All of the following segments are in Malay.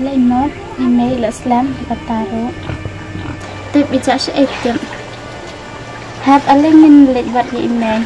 lấy mốt email là slam và taro tiếp bị trả sẽ ektem have a link in lệnh vật email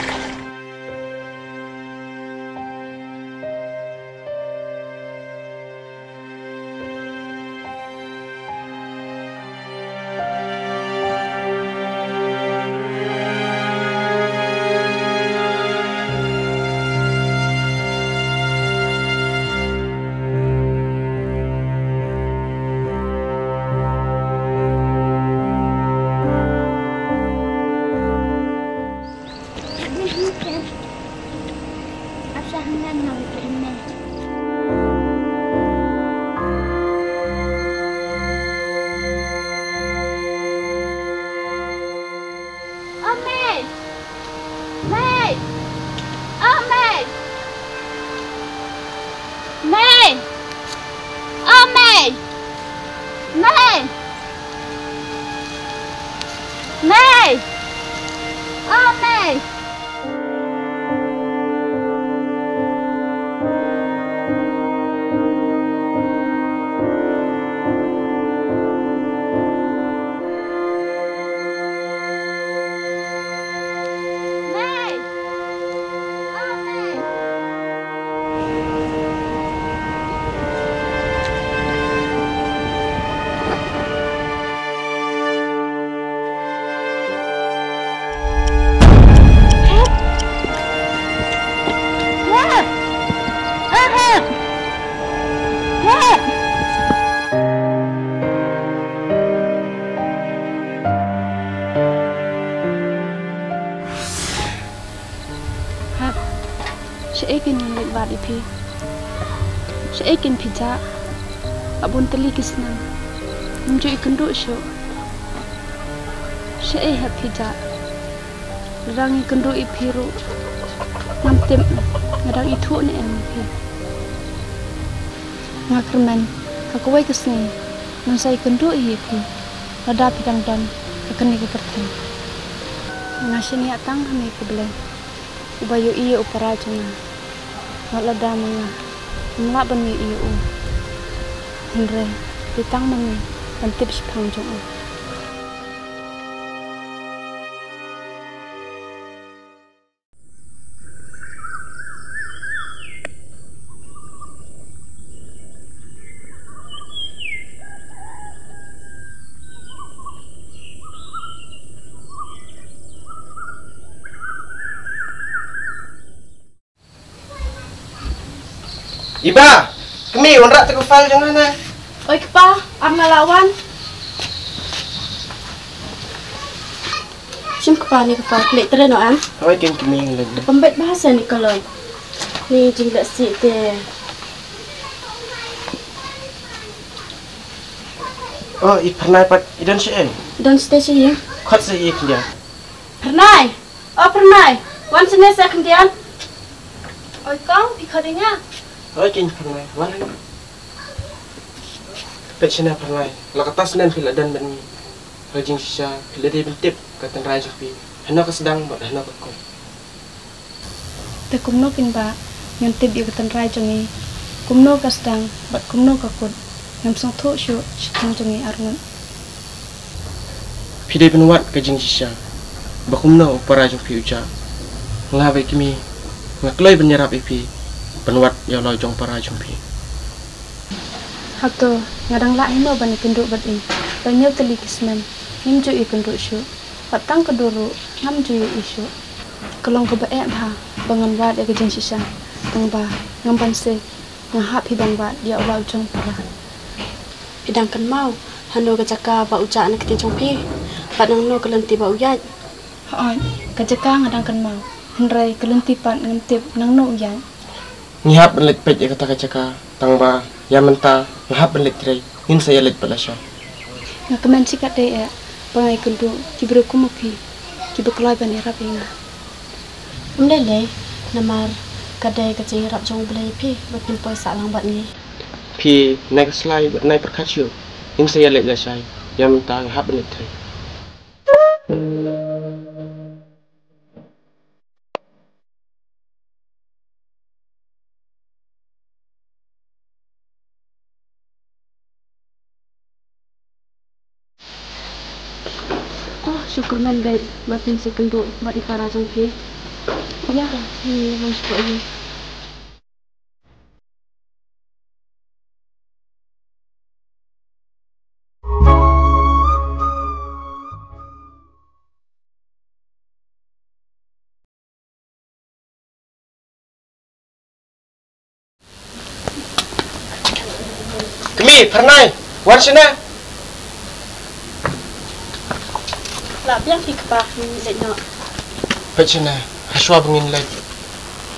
Saya ingin pizza, abon teli kisnam, menjui kenduk show. Saya ingin pizza, rangi kenduk ipiru, namtem, ngadang itu ni MP. Ngakerman, aku wai kesini, nansai kenduk ipi, lada pidang dan akan dikerti. Ngasih niat tang kami kebeli, ubayu iya upara cina, ngalada mana. Mula bani iu, Henry, ditang mani, dan tips panjang. Iba, kami wanrak teko file jangan na. Oi kepa, amna lawan. Sim kepa ni kepa, klik terus no am. Oi ken kami lagi. Pembet bahasa ni kalau. Ni jingla si te. Oh, pernah pat idan sien. Dan station ye. Khat se ik dia. Pernah. Oh pernah. Wan sene sa kendian. Oi kong pikadinya. Oi ken pernah. Wan. Pechina pernah. Lakatas nan fil dan bani. Rajing sisa fil de bentip katan rajing pi. Hana ka sedang ba hana ka ko. Te kumno pin ba, nyantip yu katan rajing ni. Kumno ka sedang, bat kumno ka kut. Ngam song tho shu shikang jongi arngun. Pide penuat ka jing sisa. Bakumno para jing pi uja. Ngabai kimi ngakloi benyarap ipi. Penuat ya lo jong para jing pi. Hato ngadang la hino bani kenduk bat in. Banyak teli kisman. Ngim ju i kenduk shu. Patang keduru ngam ju i shu. Kelong ke bae ba bangan wat ya ke jing sisa. Tang ba ngam ban se ngahap hibang wat ya Allah jong para. Pidangkan mau, hando kecaka ba uca anak kita jongpi, padang no kelenti ba uyat. Hoon, kecaka ngadangkan mau, henrai kelenti pat ngentip nang no uyat. Ngihap belit pet ya kata kecaka, tang ba ya menta ngihap belit tray, ngin saya lit balasya. Ngakaman sikat deh ya, pangai kendu, kibru kumupi, kibru kelai bani rapi nga. Umlele, namar kadai kecing rap jong belai pi, bakin poi salang bat ni. Pi naik slide naik perkacau, ngin saya lit balasya, ya menta ngihap belit tray. syukur men baik makin sekenduk buat di Karajong Pi. Ya, ini harus buat ini. Kami pernah wan sini. Lah biar di kepah ni lekno. Pecina haswa bengin lagi.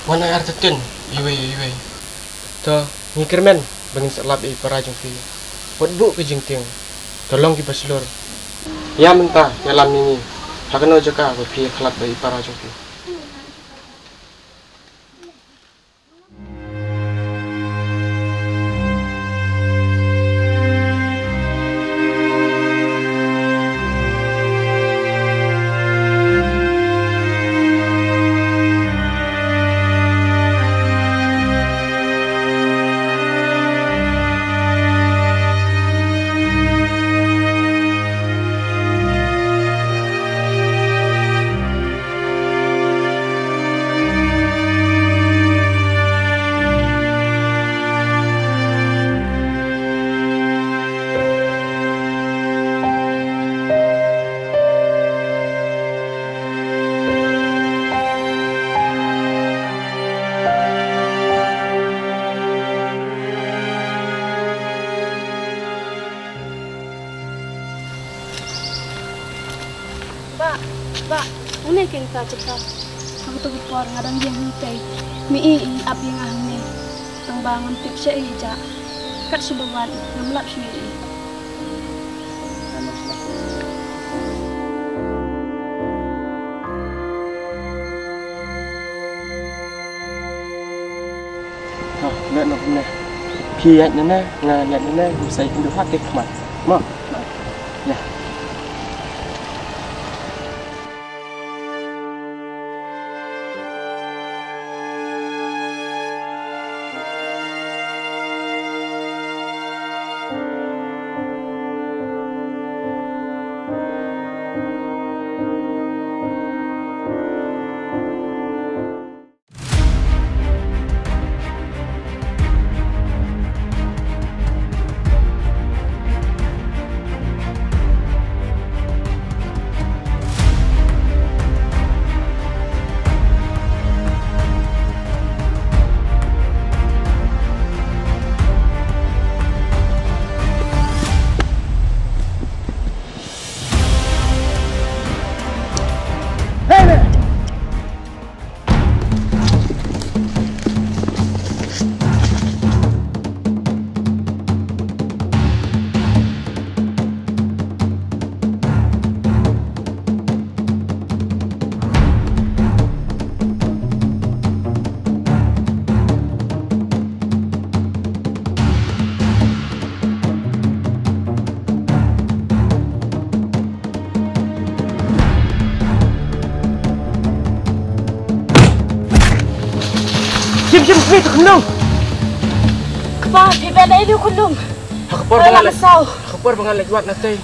Wan ay artetin iwe. To ngikirmen bengin selap parajong Pi. Buat bu ke jingting. Tolong kita selur. Ya mentah dalam ini. Hakno jaka ke Pi kelap parajong Pi. Ba, ini kita cekap. Aku tu bupor ngadang yang huntai. Mi ab yang ahne. Tang bangun tip se ija. Kat subawan ngamlap sini. Nak nak punya. Pi nana nana saya kundu hak ke kemat. Ma. Ya. Jim Smith kundum. Kepah di benda itu kundum. Hakapor bangal lewat nanti.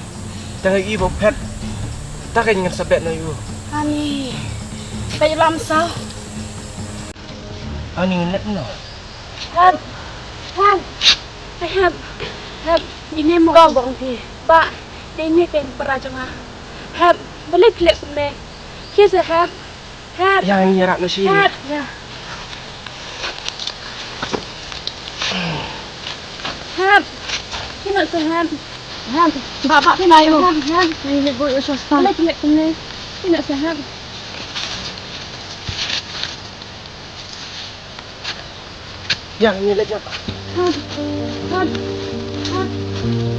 Tengah ibu pet. Tak ingin sabet na ibu. Ani, bayi lam sao. Ani net no. Han, ini mau gabung di. Pak, ini kan perajongan. Han, balik lek ne. Kisah Han. Yang nyerak no sih. Ya. Han, ini tu Han. Bapak pinayo. Han, ini bu swasta. Balik lek ne. Ini sehat. Yang nyelet apa? Han.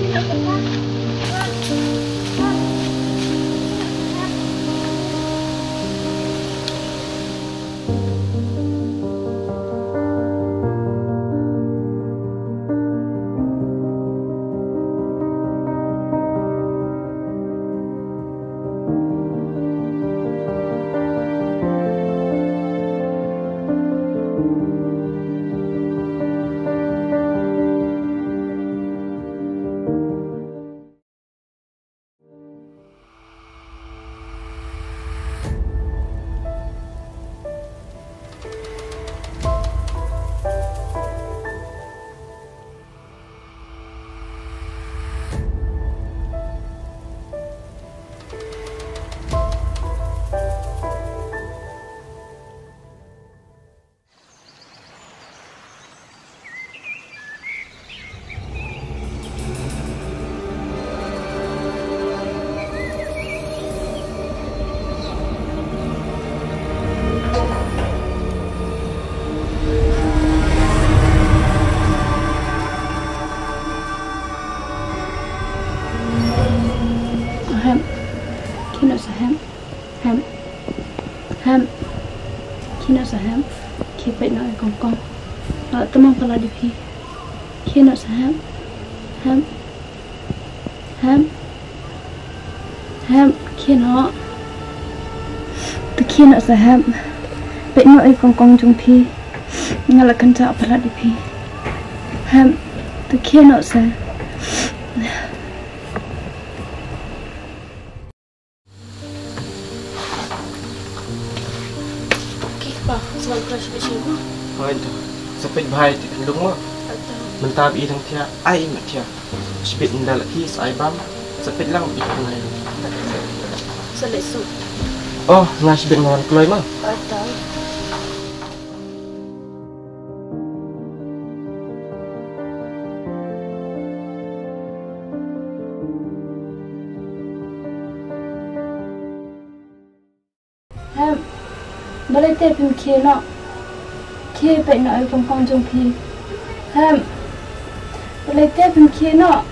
Ini sehat. Kino sahem. Hem. Hem. Kino sahem. Kipet na kong. Temang pala di pi. Kino sahem. Hem. Hem. Hem. Kino. Tu kino sahem. Pet na kong jung pi. Ngalakan tak pala di pi. Hem. Tu kino sahem. Sebab crush macam ni. Hai tu. Sampai bahaya di kandung mah. Mentab idang tia ai mat tia. Sebit ndal lagi sai bam. Sampai lang ikut ngai. Selesai. Oh, ngas bin ngan keluar mah. Atau boleh tepin kia nak kia pek nak kong jong pi boleh tepin kia nak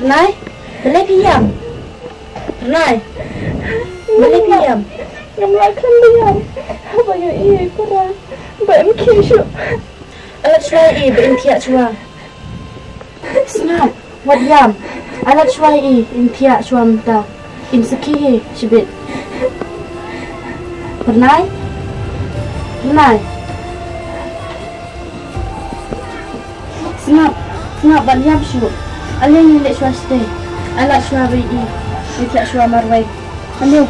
Renai, boleh diam. Renai, boleh diam. Yang makan diam. Apa yang ia kurang? Baik kisah. Alat suai berintiak cua. Senang, buat diam. Alat suai intiak cua muda. Inseki sebit. Renai, renai. Senang, senang buat diam cua. Alin ni lek swasta. Alat suara ini. Tidak suara marwai. Alin.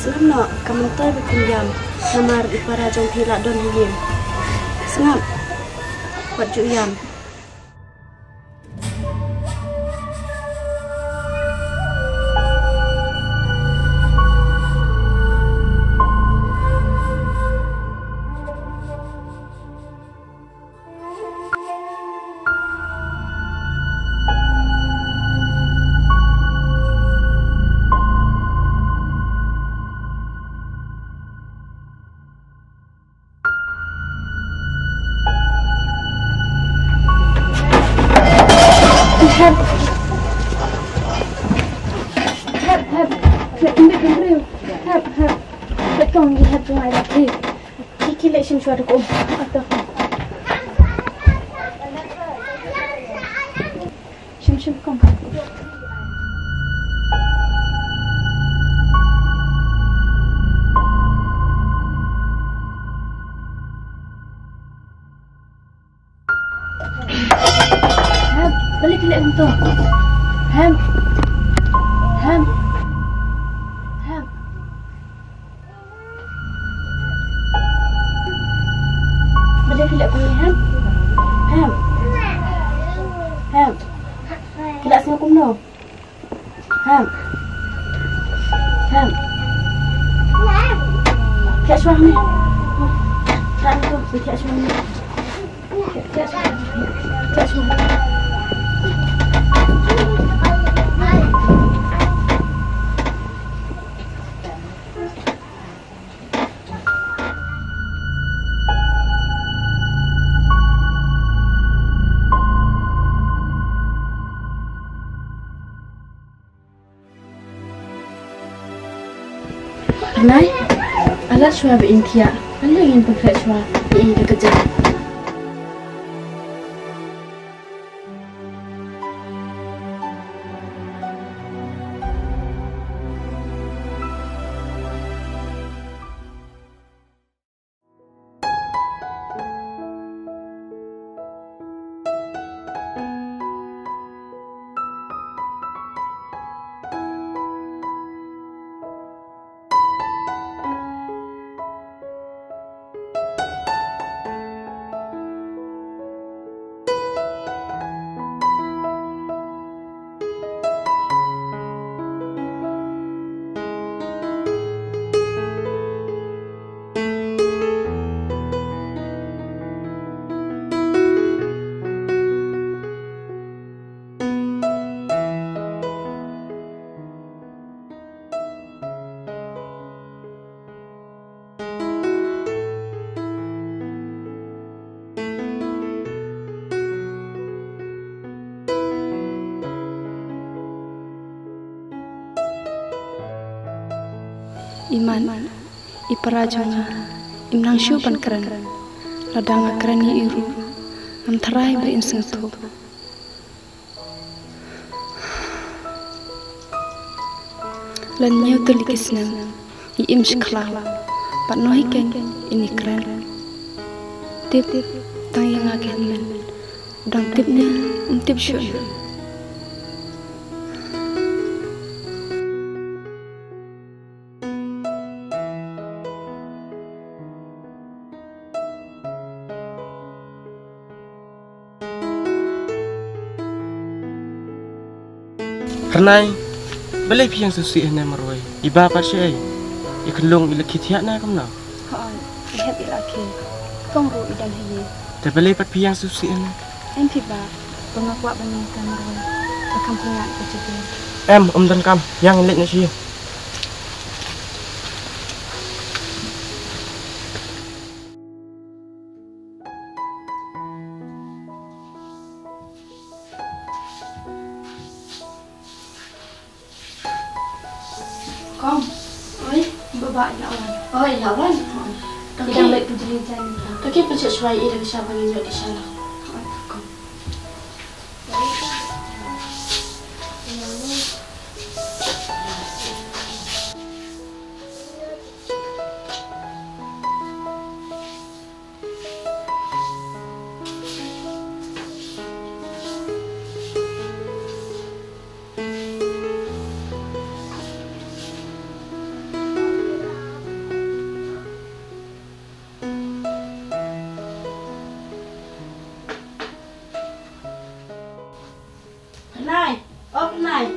Senang nak kamu tahu berkunjam samar ipara jong pilak don hiyim. Senang buat juyam. Lekong lihat tunai lagi. Kiki leksin suara kom. Atau shim kom. Balik lek untuk. Ham. Boleh filak kau ni ham. Filak sini aku no. Ham. Filak suara ni. Tak tu, filak suara ni. Filak suara. Renai, alat suara berintiak. Anda ingin perfect suara ini kerja. iman iparajanga imnang syuban keren ladanga kerani iru am tharai be inseng thu lan nyau tulikisnam i im shkla pat noi ken ini keren tip tang yang agen men dang tipnya tip syun Karena balai piang susi hanya marwai. Iba apa sih? Iklong ilakit hiat na kamu na. Haan, lihat ilaki. Kong ru idan hiye. Tapi balai pat piang susi hanya. Enti ba, pengakuat banyak marwai. Kampungan kecil. Dan kam yang lihat nasi. Kong, oi, bapak lawan. Oh, lawan. Tidak baik pujuli jalan. Tapi pecah suai ida bisa bangin di sana. Penai.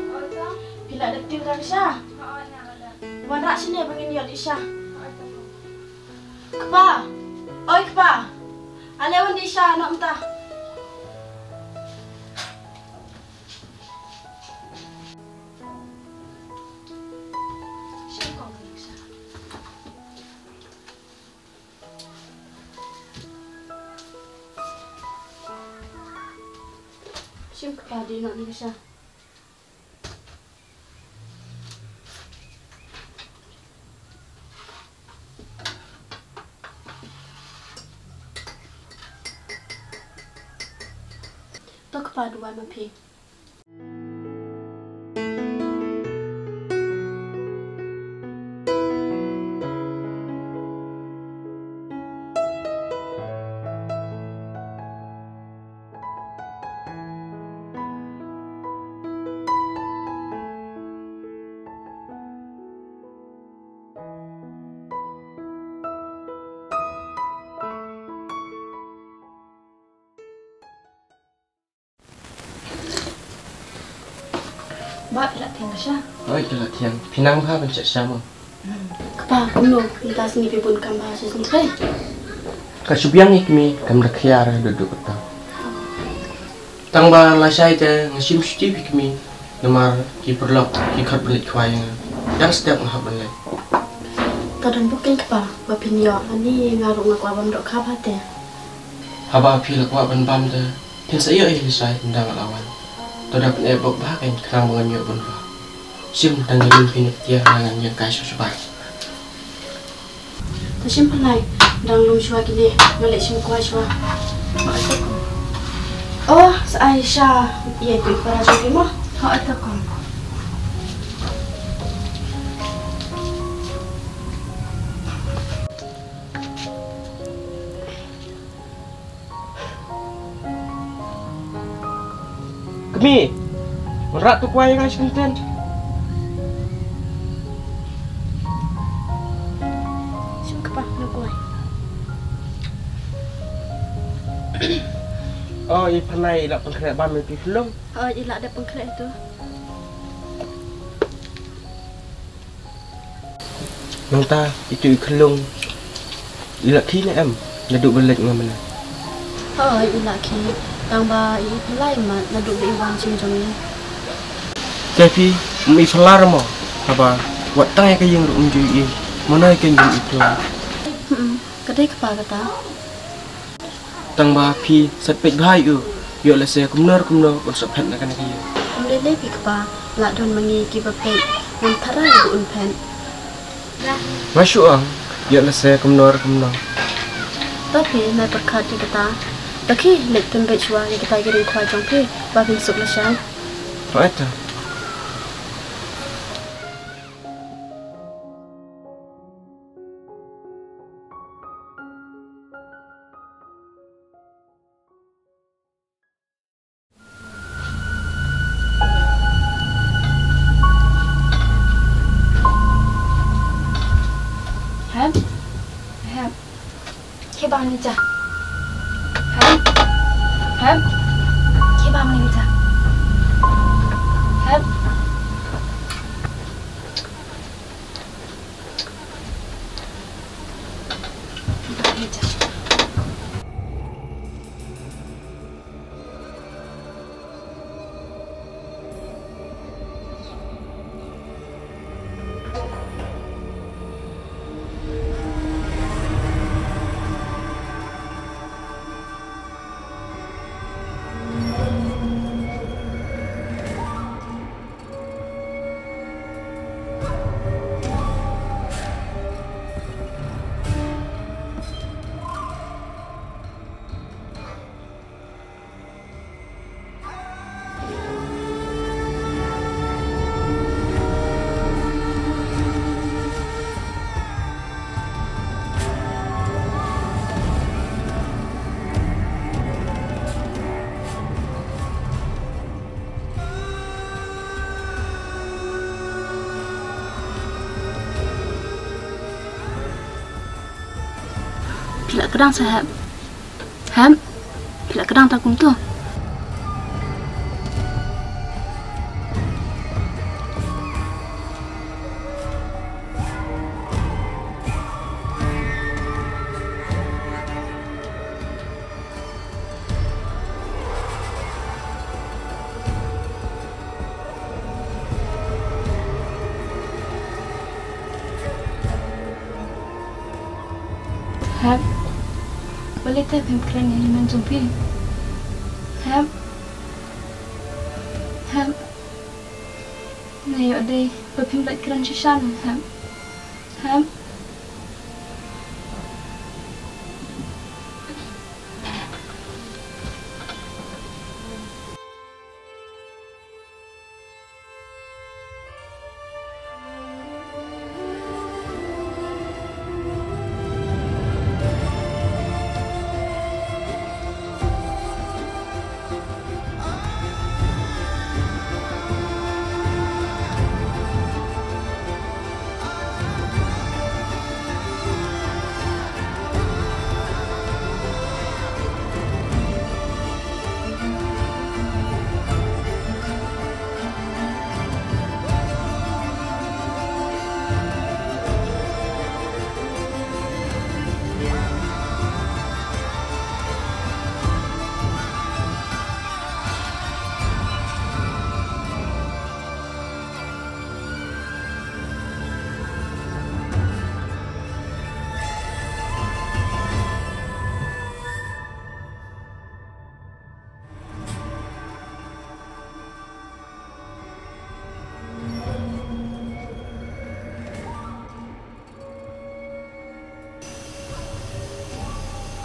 Bila ada tim kan Isha. Wan rak sini bangin yot Isha. Kepa. Oi kepa. Alewan di Isha nak mentah. Sim kepa di nak ni Isha. Tok paduan mapi. Ba ila tiang Isha. Oi, jelas tiang. Pinang bah pencet sama. Kepa kumno kita sini pipun kambah sesentai. Kasubiang ikmi kam rakyar duduk kota. Tang ba lasai te ngasim suci ikmi lemar ki perlok ki khat belit kwai yang setiap ngahap belit. Kadang bukan kepa bapinyo ani ngaruk ngakwa bam dok kapa te. Haba api lakwa ban bam te. Tin saya lisai tendang lawan. Toda pen ebok bahagian kerang mengambil bunga. Sim tanggalin pinut dia dengan yang kaya sebar. Tasim penai dang lum shua kini ngalek sim kuai shua. Oh, Aisyah, iya tu para suami mah. Ha atakom. Kami merak tu kuai guys konten. Sim kepa nak kuai. Oh, i panai lak pengkret ban mimpi film. Oh, ilak ada pengkret tu. Nongta itu ikelung. Ilak kini naduk belit dengan mana. Oh, ilak kini. Tang ba i pelai mat naduk di iwan sim jongnya. Tapi mi falar mo. Apa wat tang yang kayang rum jui. Mana yang jui itu. Kedai kepa kata. Tang ba pi satpek bahai u. Yo la se kumnar pun saphat nak kan kaya. Lele pi kepa lak don mangi ki bapet. Nam thara ku un pen. Dah. Masuk ang. Ya lah saya kemnor. Tapi nai berkat di kita. Laki lek tempat cua yang kita kirim kuah jongke. Babi masuk lesan. Oh itu. Ham. Kebang ni jah. Ham. Kebang ni jah. Ham. Kebang ni jah. Pila kedang sahab. Ham. Pila kedang takung tu. Ham. Boleh tak pimpinan yang liman zumbi? Ham. Nah, yuk deh, berpimpinan keran sisaan. Ham.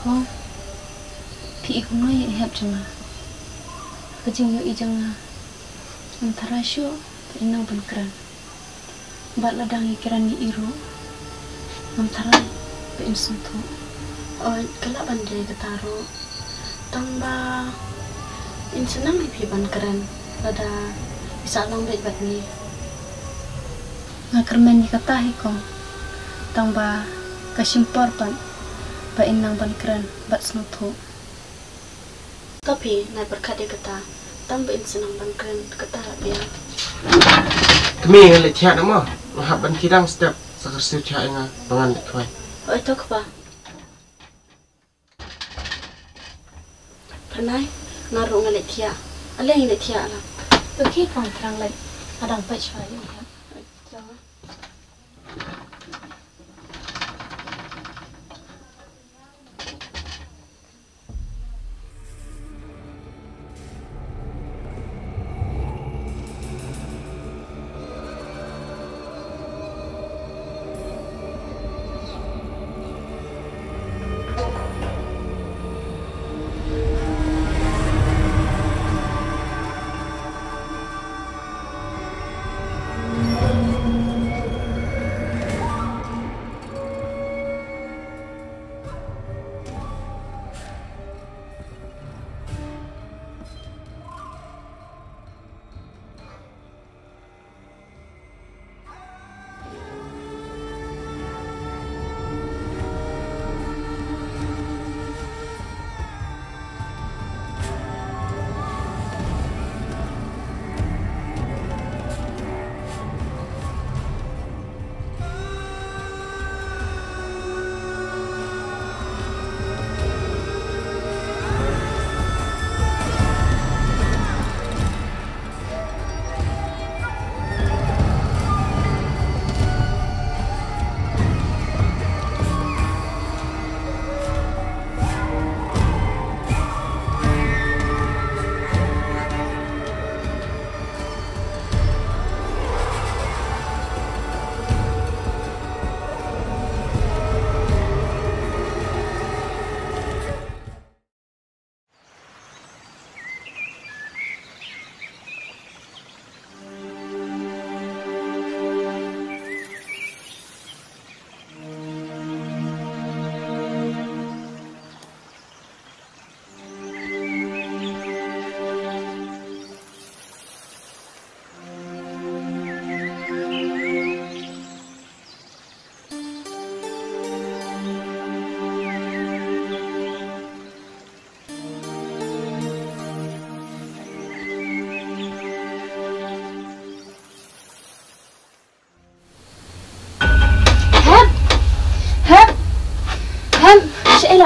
Kau, pi ikut mai help cuma. Kajing yo ijang antara syu inang bangkran. Bat ladang ikiran ni iru. Antara pe insuntu. Oh, kelak bandai ketaru. Tamba insenang pi bangkran. Lada bisa long baik bat ni. Ngakermen ni katahi ko. Tamba kasimpor pan. Ba inang bangkran bat snutu. Tapi nai berkat dia kata, tambah senang bangkran kata dia. Kami yang leceh nama, mahab ban kidang setiap sekersiu cahaya nga bangan dikuai. Oh itu apa? Pernah naruh ngalet dia, alih ngalet dia lah. Okey pun terang lagi, ada apa cahaya ni?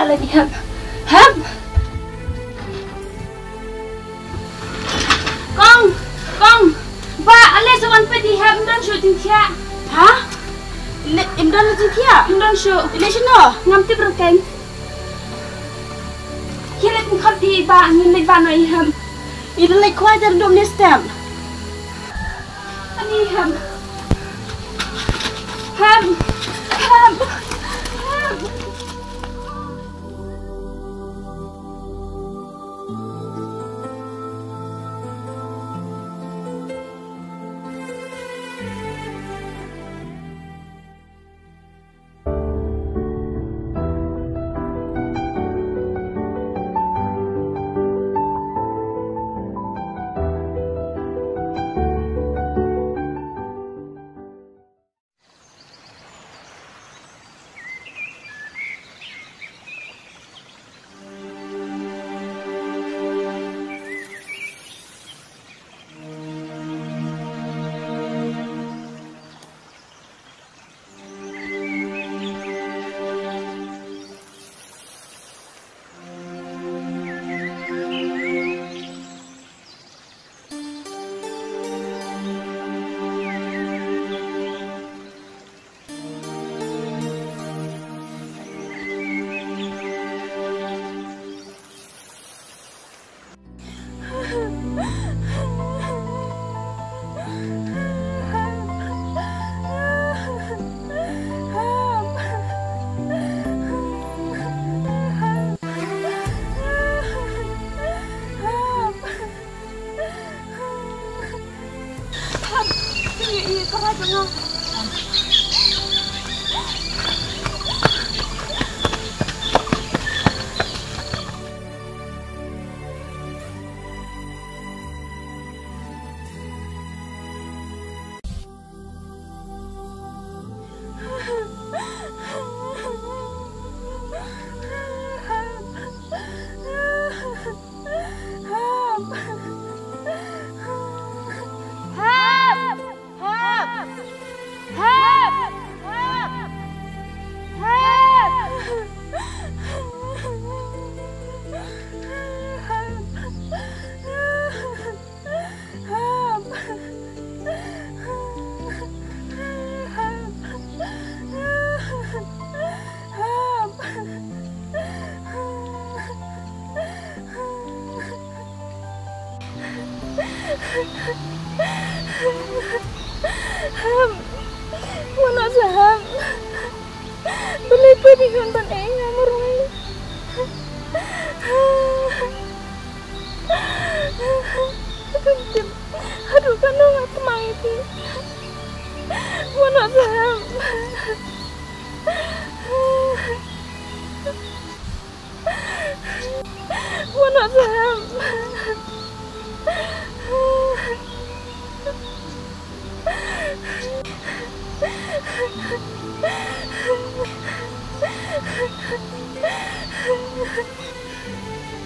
lagi Ham. Ham. Kong. Ba ale sawan pedi Ham dan syuting tia. Hah? Imdan lu dia? Dan syut. Ile sino? Ngamti berken. Kira kau di ba ngin ba no Ham. Ile lek kuat dan dom nestem. Ani Ham. Ham. Ham, mana saham? Beli pedihan ban enga marung. Kencim, aduh kan nggak temang itu. Mana saham? Mana saham?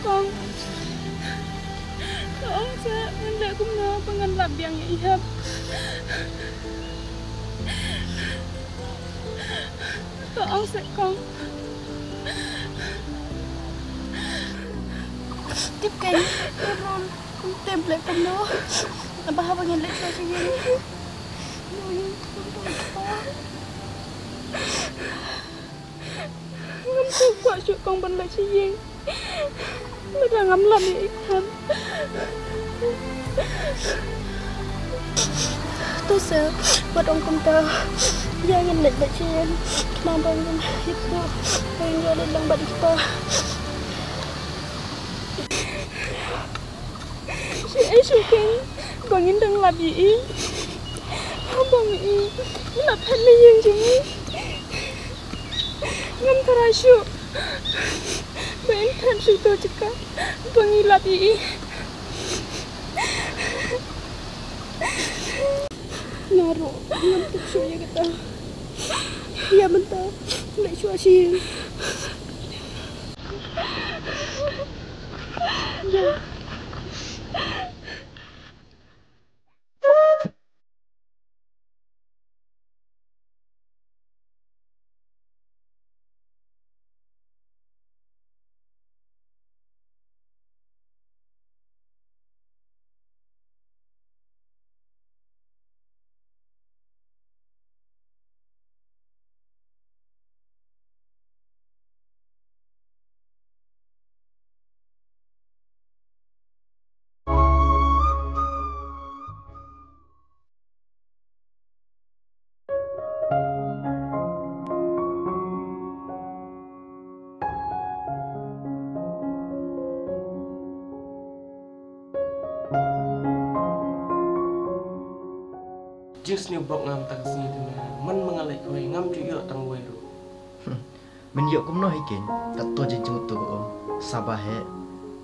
Kong saya hendak kumna pengen yang ihap. Kong saya kong. Tiếp kênh em luôn không tìm lại cầm đó là ba bao nhiêu lấy cho chị gì ngâm thức quả chuyện con bên lại chị gì mới là ngắm làm gì ít hơn tôi sẽ bật ông computer gia nhân lệnh lại chị em làm bằng nhân hiệp vụ rồi nhờ lên lòng bật to si ấy suking bangin dang labi bang i na phanni yang jing ngam tharashu ben than su to chika bangi labi naru ngam tuk su ya kita ya bentar lại chua chi ya Jing sini bok ngam tak sini tu na. Man mengalai koi ngam tu yo tang wei ru. Mình dựa cũng nói kiến là tôi chỉ chung tụ ông Sabah hệ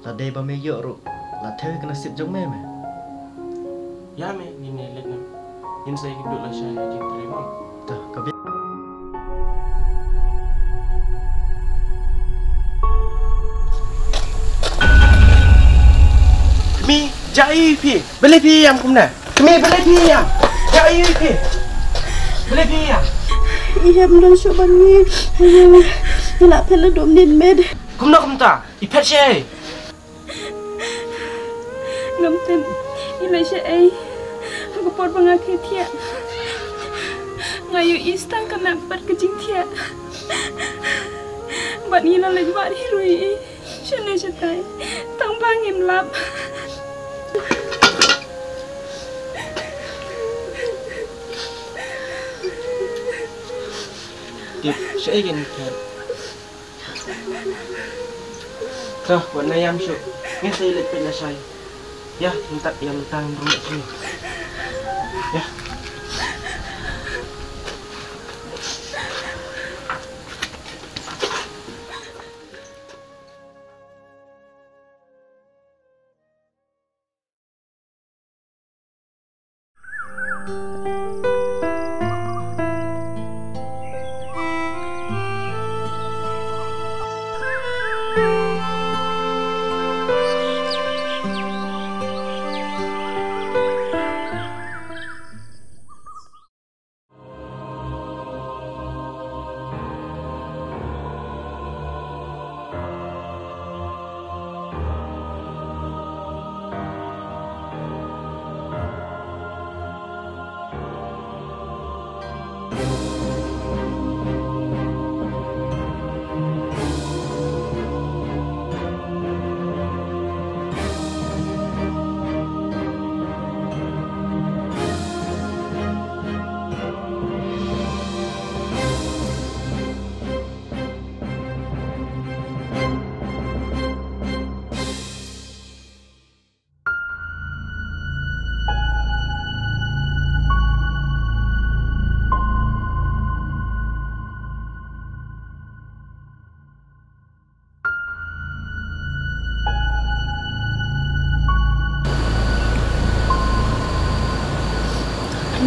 là đây ba mấy dựa rồi là theo cái nó xếp giống mẹ mà Ya me ni ne let nam. Yin sai ki duk la shay jing terima. tuh kau biết Mi jai pi. Beli pi yam kum na. Mi beli pi yam. Jai pi. Beli pi yam. Iya belum coba ni. Nak pela dom din med. Kum na kum ta. I pet shay. Ngam tem. Ilai sya ai. Aku pot bangakai tia. Ngayu istang kena bat kejing tia. Bat ni la lej bat hirui. Shane shatai. Tang bangin lap. Tiếp sẽ gần kẹt. Thôi, bọn này em chịu. Nghe say lệch bên là say. Ya, minta yang tang rumah sini. Ya.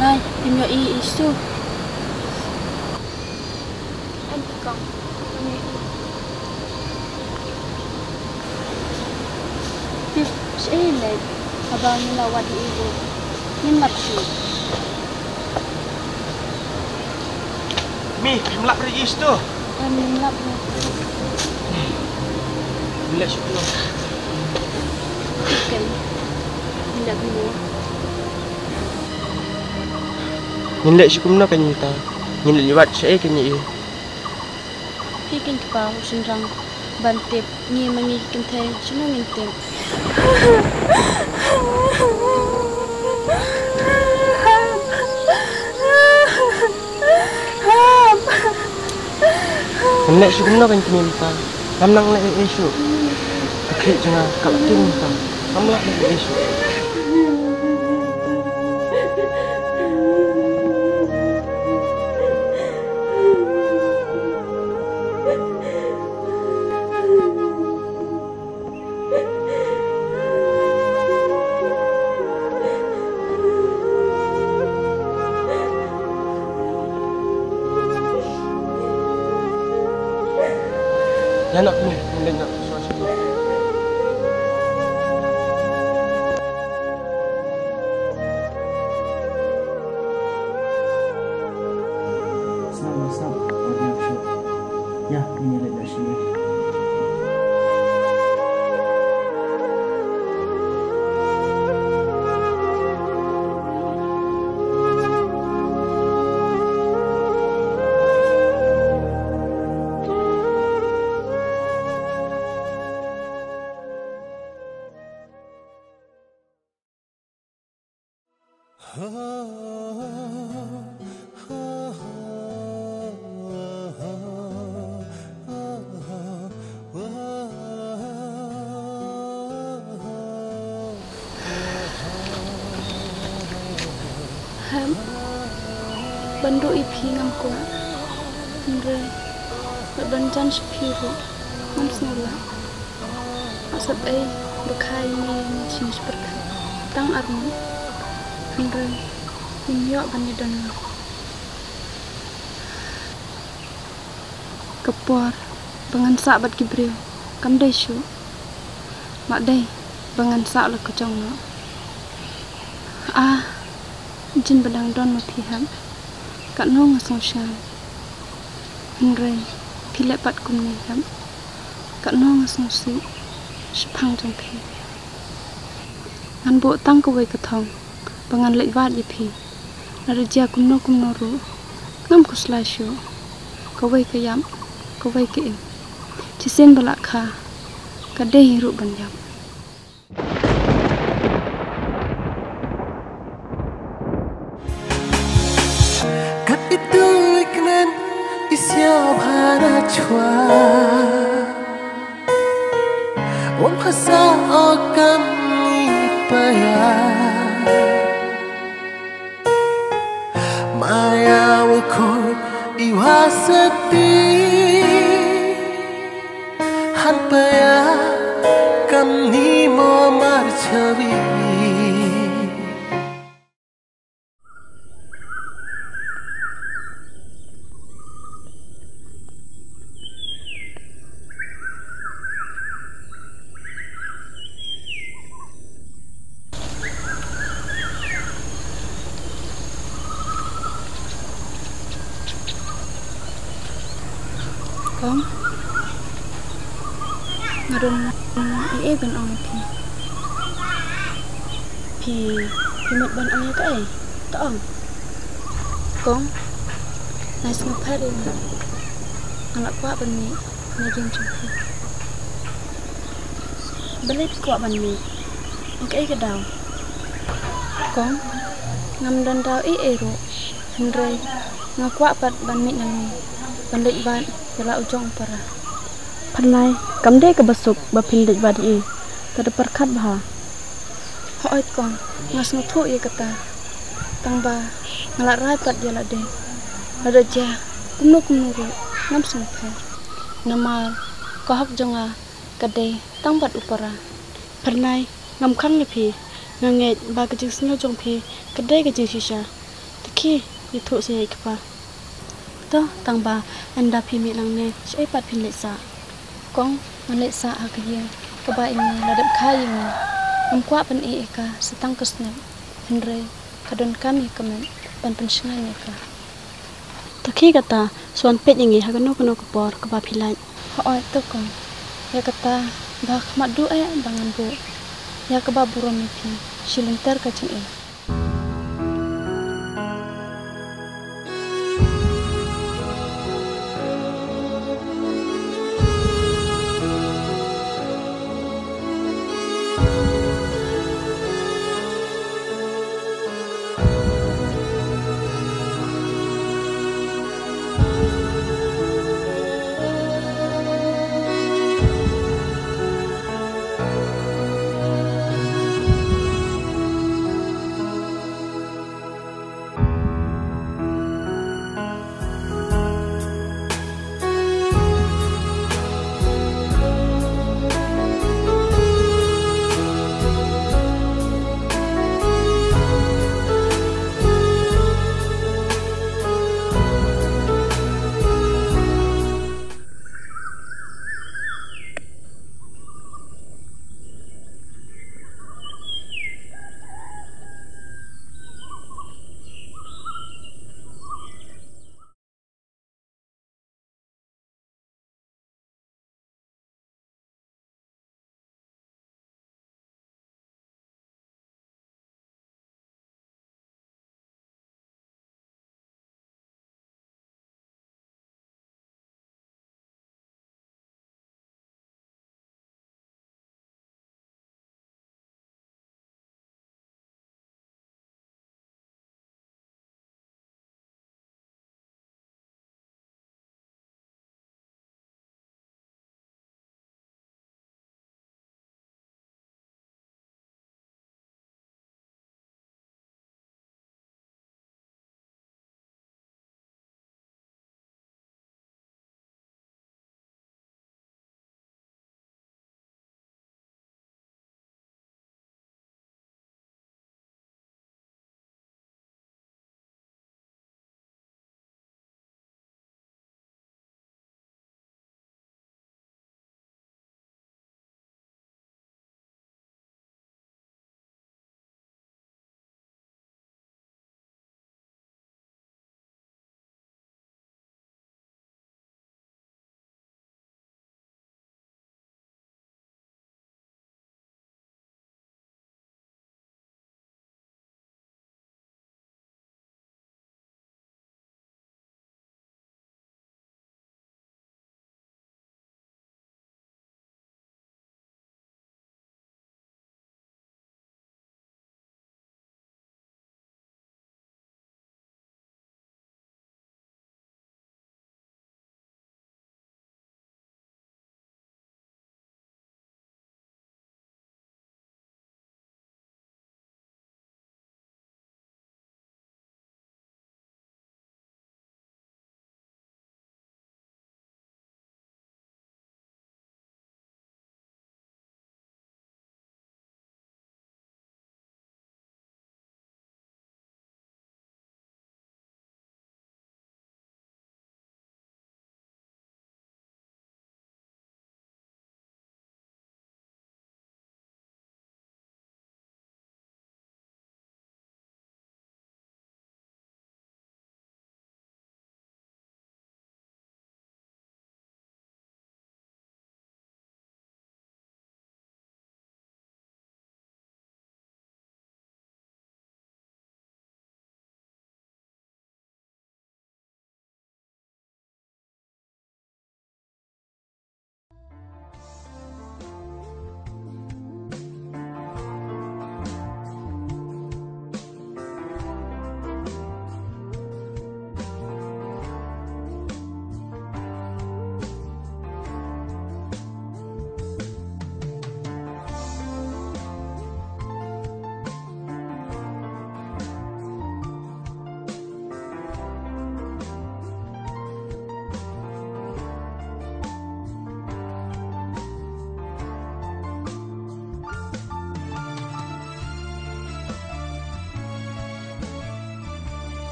Nay, tìm yo i isu. Anh còn. Sẽ lệ. Abang ni lawat ibu. Ni matsi. Mi, melap regis tu. Kami lap. Bila syukur. Ikan. Tidak dulu. Nhìn lại syukur na kan ta. Nhìn lại wat sẽ kan ni. Ikan kepala senrang. Bantip ni mangi kenteng sino ngentem. Nhìn lại syukur na kan ta. Nam nang lại isu. Okey jangan kalau tim ta. Nam lại isu. Ya nak ni, ni nak suasana. Sama-sama orang syok ya ini lagi sini Ham. bandu ipi ngam ko andre ban jan spiru ngam snula asap bekai ni chin seperti tang armu andre minyo bani dan kepor pengansak bat gibril kam dai shu mak dai pengansak la ko jong no jin badang don ma phiham ka no ngasong sham hingre phile pat kum ni ham ka no ngasong si shphang jong phi an bo tang ko wei ka thong pangan lei wat yi phi na rija kum no ru ngam ko slai shu ko wei ka yam ko wei ke chi sen bala kha ka dei ru ban yam chua wan phasa okam ni paya maya wakor iwasati han paya kam ni mo mar chavi Kong ngadon gan ong pi mat ban ong ka ta ong kong nice ngapad anak kwa ban ni ngajing chupi belit kwa ban ni ka daw kong ngam dan daw ero hendrai ngakwa pat ban mi nang ban dei ban Kala ujong para Pernai kamde ke besuk bapin dej badi tada perkat bah hoit kong ngas nutu ye kata tangba ngalak rapat jala de ada ja kumnu ru nam sumpe namal kohok jonga kade tangbat upara Pernai ngam khang le phi nganget ba ke jing snyo jong phi kade ke jing shisha tki yitu se ikpa to tangba anda pimi lang ne sei pat pin le sa kong man le sa a ka ye ka ba ini ladap khai ni kwa pan ka setang kesne henre kadon kami kamen pan pensingan ka takhi kata suan pet ingi hagano kono kopor ka ba philai ho to kong ya kata ba khmat du bangan bu ya ka ba burom ni phi silintar ka chung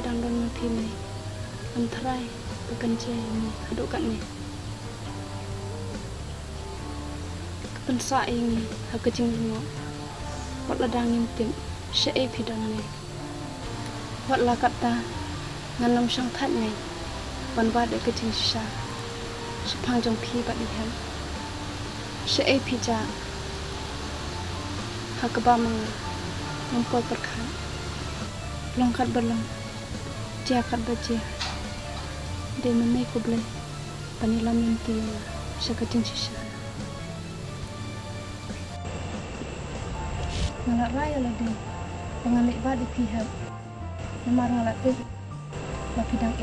pedang don mepi me antrai bekenje me aduk kat me kepensa ini ha kecing mo wat ladang ngintip syai pidan me wat la kata nganam sang that me ban wat de kecing sha sepang jong pi bat di ham syai pija ha kebamang mempuat perkan longkat berlang jakat baca dia memai ko boleh panilam nanti syakating sisa ngalak raya lagi pengambil badi pihak nomor ngalak tu lapidang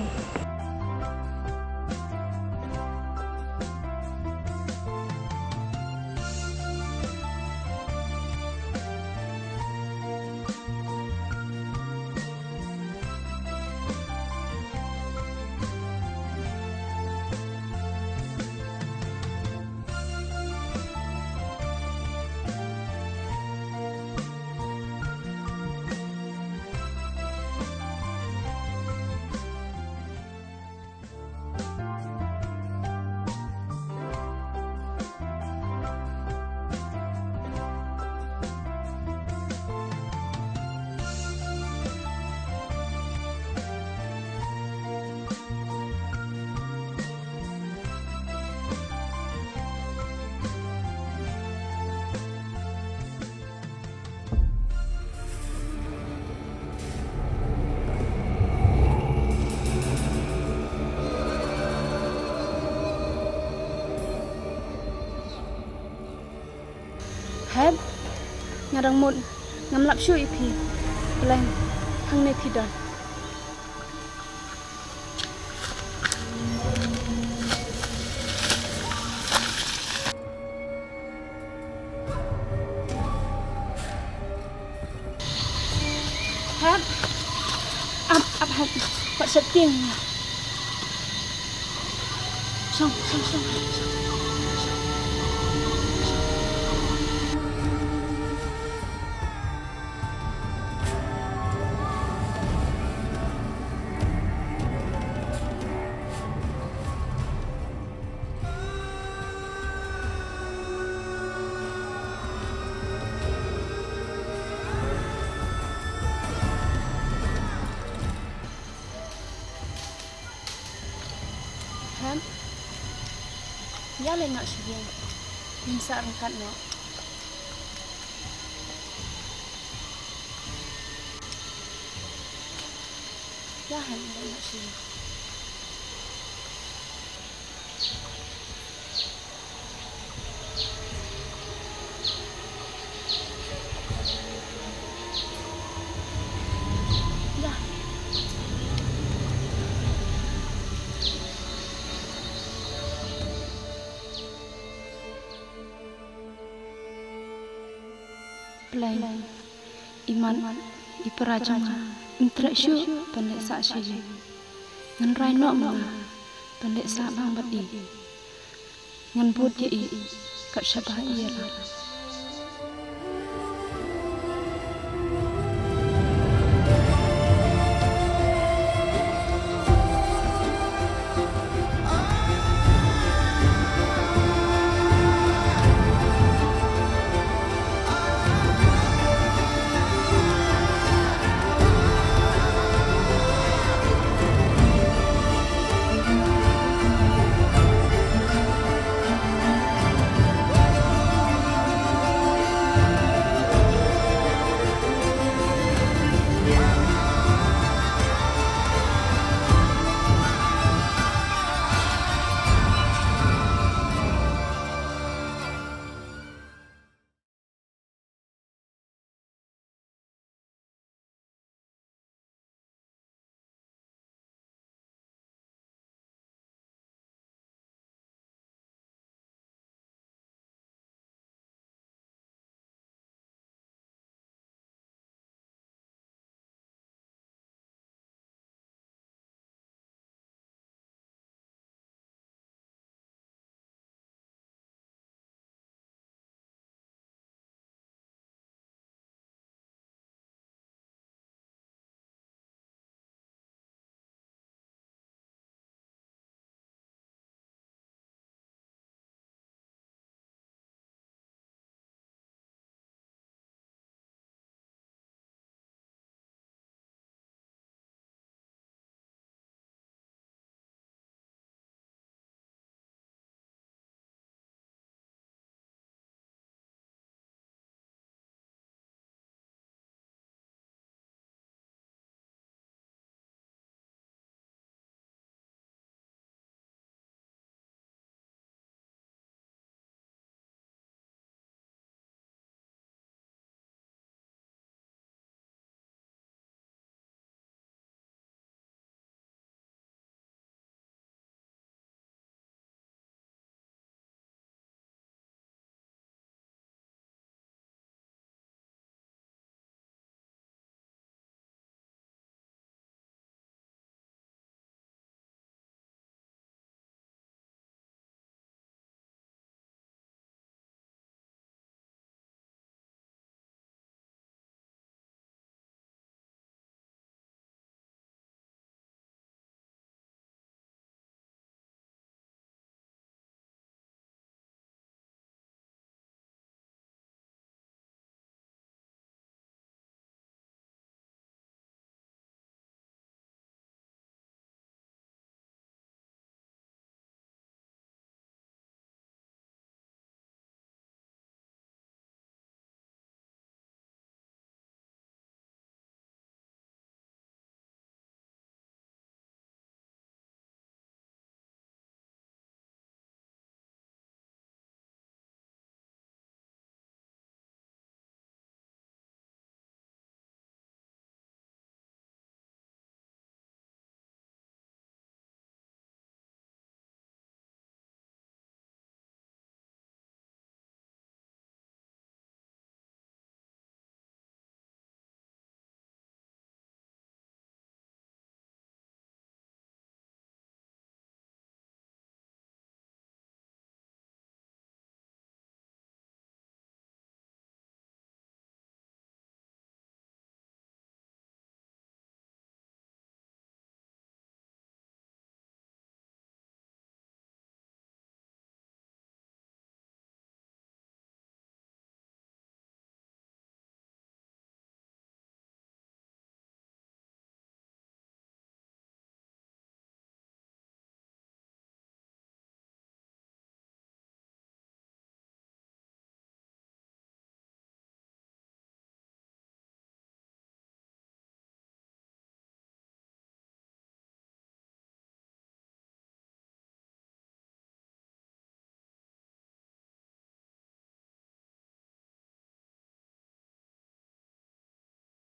Heb ngarang mut ngamlap syu ipi peleng hang ne pidon Heb ap heb buat setting song ya le nak sih minsa rangkat no ya han le nak sih ya Pelai iman iperajang interaksyu pendek sak syi ngan rai nok ma pendek sak bang bati ngan but ye kat syabah iya